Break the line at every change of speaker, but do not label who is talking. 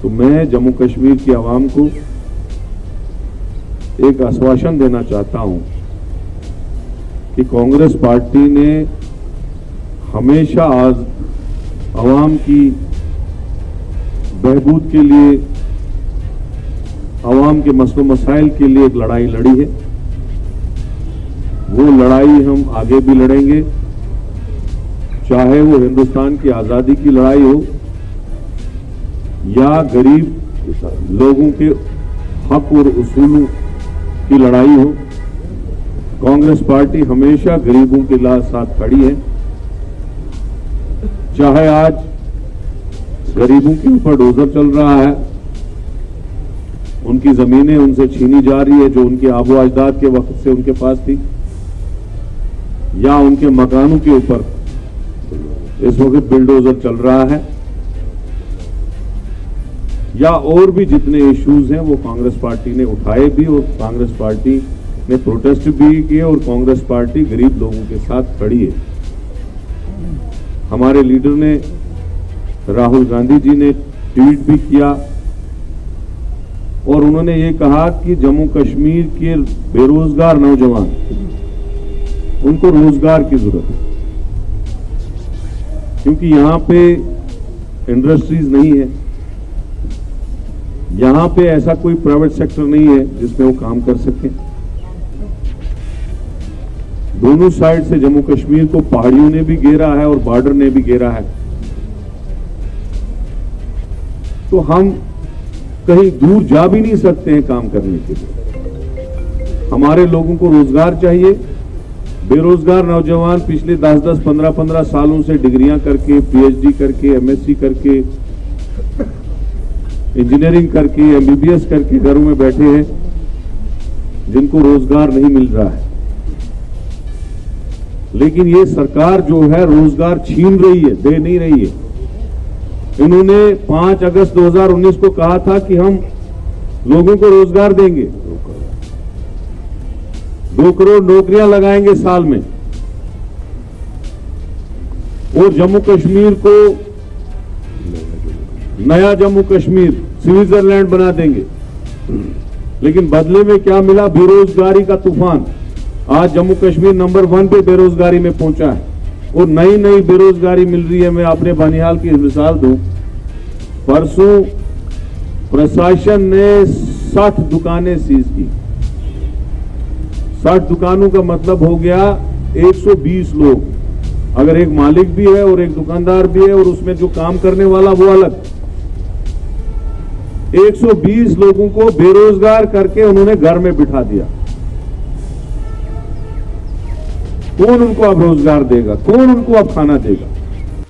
तो मैं जम्मू कश्मीर की आवाम को एक आश्वासन देना चाहता हूं कि कांग्रेस पार्टी ने हमेशा आज आवाम की बहबूद के लिए, आवाम के मसलों मसाइल के लिए एक लड़ाई लड़ी है। वो लड़ाई हम आगे भी लड़ेंगे, चाहे वो हिंदुस्तान की आजादी की लड़ाई हो या गरीब लोगों के हक और उसूलों की लड़ाई हो। कांग्रेस पार्टी हमेशा गरीबों के साथ खड़ी है। चाहे आज गरीबों के ऊपर डोजर चल रहा है, उनकी जमीनें उनसे छीनी जा रही है जो उनके आबो अजदाद के वक्त से उनके पास थी, या उनके मकानों के ऊपर इस वक्त बिल्डोजर चल रहा है, या और भी जितने इश्यूज हैं वो कांग्रेस पार्टी ने उठाए भी और कांग्रेस पार्टी ने प्रोटेस्ट भी किए और कांग्रेस पार्टी गरीब लोगों के साथ खड़ी है। हमारे लीडर ने, राहुल गांधी जी ने ट्वीट भी किया और उन्होंने ये कहा कि जम्मू कश्मीर के बेरोजगार नौजवान, उनको रोजगार की जरूरत है, क्योंकि यहां पे इंडस्ट्रीज नहीं है, यहां पे ऐसा कोई प्राइवेट सेक्टर नहीं है जिसमें वो काम कर सके। दोनों साइड से जम्मू कश्मीर को पहाड़ियों ने भी घेरा है और बॉर्डर ने भी घेरा है, तो हम कहीं दूर जा भी नहीं सकते हैं काम करने के लिए। हमारे लोगों को रोजगार चाहिए। बेरोजगार नौजवान पिछले 10-10, 15-15 सालों से डिग्रियां करके, पीएचडी करके, एमएससी करके, इंजीनियरिंग करके, एमबीबीएस करके घरों में बैठे हैं, जिनको रोजगार नहीं मिल रहा है। लेकिन ये सरकार जो है रोजगार छीन रही है, दे नहीं रही है। इन्होंने 5 अगस्त 2019 को कहा था कि हम लोगों को रोजगार देंगे, 2 करोड़ नौकरियां लगाएंगे साल में, और जम्मू कश्मीर को नया जम्मू कश्मीर, स्विट्जरलैंड बना देंगे। लेकिन बदले में क्या मिला? बेरोजगारी का तूफान। आज जम्मू कश्मीर नंबर 1 पे बेरोजगारी में पहुंचा है और नई नई बेरोजगारी मिल रही है। मैं अपने बनिहाल की मिसाल दूं, परसों प्रशासन ने 60 दुकानें सीज की। 60 दुकानों का मतलब हो गया 120 लोग। अगर एक मालिक भी है और एक दुकानदार भी है और उसमें जो काम करने वाला वो अलग, 120 लोगों को बेरोजगार करके उन्होंने घर में बिठा दिया। कौन उनको अब रोजगार देगा? कौन उनको अब खाना देगा?